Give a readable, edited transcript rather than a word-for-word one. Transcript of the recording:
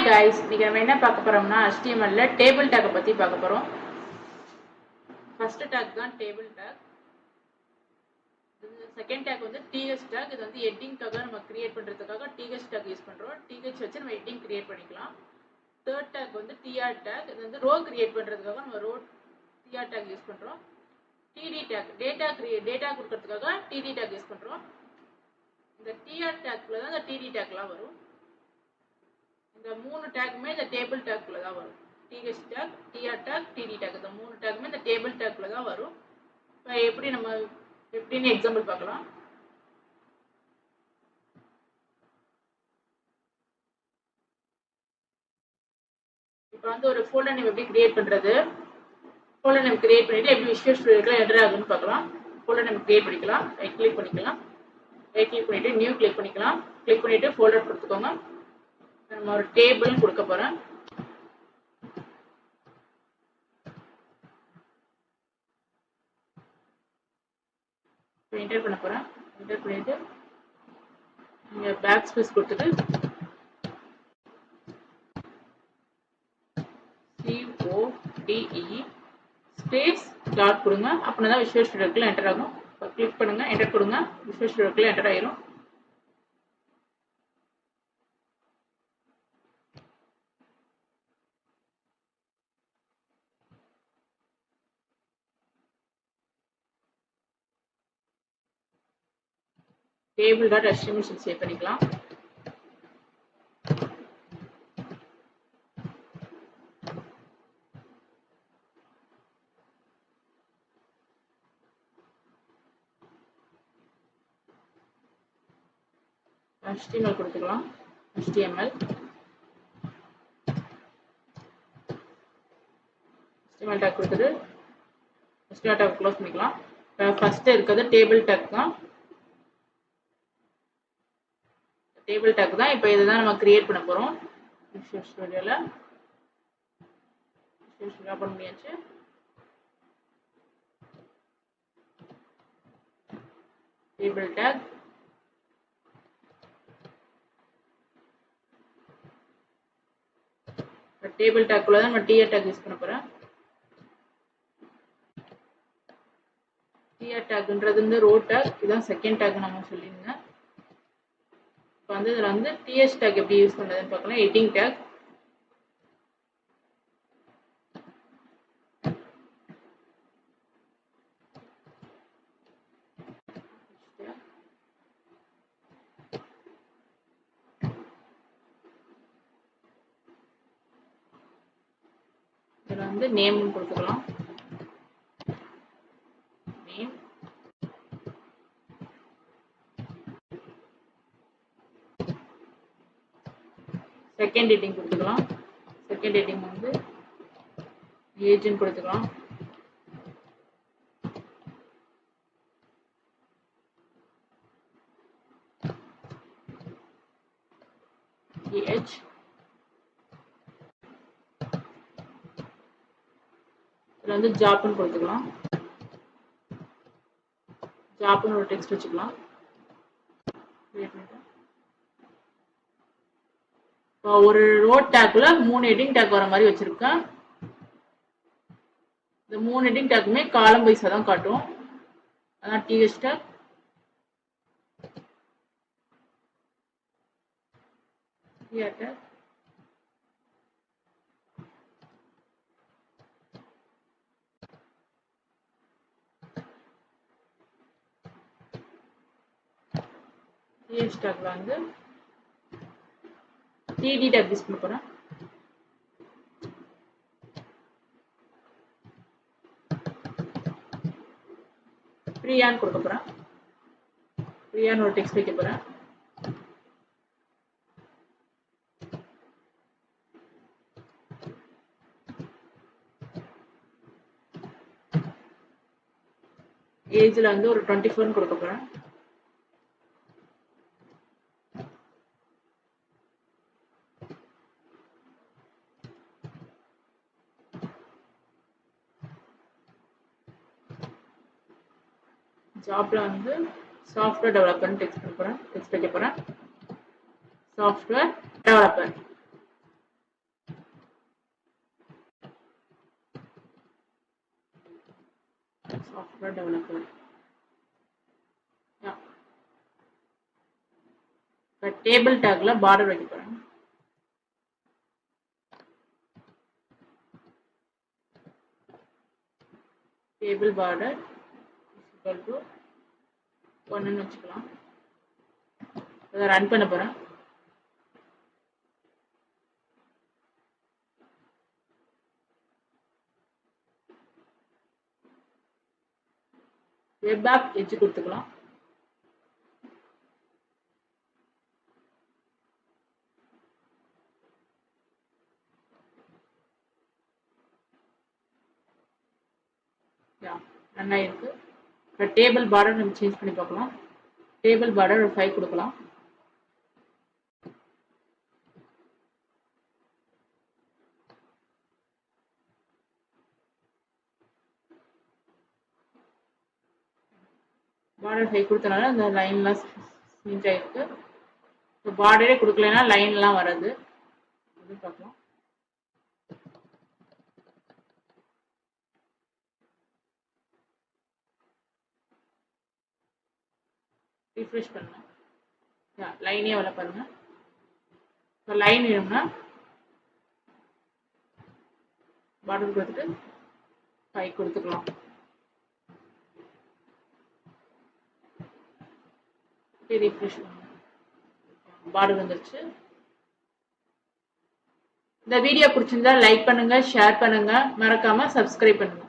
guys, இன்னைக்கு நம்ம என்ன பார்க்க போறோம்னா HTML ல டேபிள் டாக் பத்தி பார்க்க போறோம். ஃபர்ஸ்ட் டாக் தான் டேபிள் டாக். செகண்ட் டாக் வந்து TH டாக். இது வந்து ஹெட்டிங்காக நம்ம கிரியேட் பண்றதுக்காக TH டாக் யூஸ் பண்றோம். TH வச்சு நம்ம ஹெட்டிங் கிரியேட் பண்ணிக்கலாம். தேர்ட் டாக் வந்து TR டாக். இது வந்து ரோ கிரியேட் பண்றதுக்காக நம்ம ரோ TR டாக் யூஸ் பண்றோம். TD டாக் டேட்டா கொடுக்கிறதுக்காக TD டாக் யூஸ் பண்றோம். இந்த TR டாக்ல தான் இந்த TD டாக்லாம் வரும். இந்த மூணு டாக்குமே இந்த டேபிள் டாக்ல தான் வரும். TH tag, TR tag, TD tag இந்த மூணு டாக்குமே இந்த டேபிள் டாக்ல தான் வரும். இப்போ எப்படி நம்ம எப்படின்னு எக்ஸாம்பிள் பார்க்கலாம். இப்போ வந்து ஒரு ஃபோல்டர் நேம் எப்படி கிரியேட் பண்றது, ஃபோல்டர் நேம் கிரியேட் பண்ணிட்டு எப்படி விஷுவல் ஸ்டுடியோல என்டர் ஆகுன்னு பார்க்கலாம். ஃபோல்டர் நேம் கிரியேட் பண்ணிக்கலாம், ரைட் கிளிக் பண்ணிக்கலாம், ரைட் கிளிக் பண்ணிட்டு நியூ கிளிக் பண்ணிக்கலாம், கிளிக் பண்ணிட்டு ஃபோல்டர் கொடுத்துக்கோங்க. நம்ம ஒரு டேபிள் கொடுக்க போறேன். என்டர் பண்ண போறேன். என்டர் பண்ணிட்டு இங்க பேக் ஸ்பேஸ் கொடுத்துட்டு CODE ஸ்பேஸ் டாட் கொடுங்க. அப்படின்னா தான் விஷுவல் ஸ்டுடியோக்குள்ள என்டர் ஆகும். கிளிக் பண்ணுங்க, என்டர் கொடுங்க, விஷுவல் ஸ்டுடியோக்குள்ள என்டர் ஆயிரும். டேபிள் டாட் HTML சேவ் பண்ணிக்கலாம். HTML கொடுத்துக்கலாம். HTML டாக் கொடுத்துட்டு HTML டாக் க்ளோஸ் பண்ணிக்கலாம். ஃபர்ஸ்ட் இருக்கிறது டேபிள் டாக் தான். டேபிள் டாக் தான். இப்போ இதுதான் நம்ம கிரியேட் பண்ண போறோம். விஷுவல் ஸ்டுடியோல ஓபன் பண்ணியாச்சு. டேபிள் டாக் டேபிள் டாக்குள்ள தான் நம்ம TR டாக் யூஸ் பண்ண போறோம். TR டாக்ன்றது வந்து ரோ டாக். இதுதான் செகண்ட் டாக் நம்ம சொல்லியிருந்தேன். இப்போ வந்து இதில் வந்து TH டாக் எப்படி யூஸ் பண்ணுறதுன்னு பார்க்கலாம். ஹெட்டிங் டாக், இதில் வந்து நேம் கொடுத்துக்கலாம். நேம் செகண்ட் ஹெட்டிங் கொடுத்துக்கலாம். செகண்ட் ஹெட்டிங் வந்து ஏஜ்னு கொடுத்துக்கலாம். EH இதில் வந்து ஜாப்னு கொடுத்துக்கலாம். ஜாப்னு ஒரு டெக்ஸ்ட் வச்சுக்கலாம். ஒரு ரோ டாக்ல 3 ஹெட்டிங் டாக் வர மாதிரி வச்சிருக்கேன். இந்த 3 ஹெட்டிங் டாக்குமே காலம் வைஸா தான் காட்டும். அதான் TH tag, TR tag, TH டாக்ல வந்து TD டாக் யூஸ் பண்ண போறேன். பிரியான்னு கொடுக்க போறேன். பிரியான்னு ஒரு டெக்ஸ்ட் வைக்க போறேன். ஏஜ்ல வந்து ஒரு 24 கொடுக்க போறேன். ஜாப்ல வந்து சாஃப்ட்வேர் டெவலப்பர்னு டெக்ஸ்ட் வைக்க போறேன். சாஃப்ட்வேர் டெவலப்பர் அப்புறம் டெவலப்பர். இப்போ டேபிள் டேக்ல பார்டர் வைக்க போறேன். டேபிள் பார்டர் equal to 1 வச்சுக்கலாம். அதை ரன் பண்ண போறேன். வெப் ஆப் எட்ஜ் கொடுத்துக்கலாம். ரன் ஆயிருக்கு. இப்போ டேபிள் பார்டர் நம்ம சேஞ்ச் பண்ணி பார்க்கலாம். டேபிள் பார்டர் ஒரு 5 கொடுக்கலாம். பார்டர் 5 கொடுத்தனால அந்த லைன்லாம் சேஞ்ச் ஆயிருக்கு. இப்போ பார்டரே கொடுக்கலன்னா லைன்லாம் வராது. அது பார்க்கலாம். ரிஃப்ரெஷ் பண்ணலாம். லைனே வர பாருங்க. இப்போ லைன் வேணும்னா பார்டர் கொடுத்துட்டு 5 கொடுத்துக்கலாம். ரிஃப்ரெஷ் பண்ணுங்க. பார்டர் வந்துருச்சு. இந்த வீடியோ பிடிச்சிருந்தா லைக் பண்ணுங்க, ஷேர் பண்ணுங்க, மறக்காம சப்ஸ்கிரைப் பண்ணுங்க.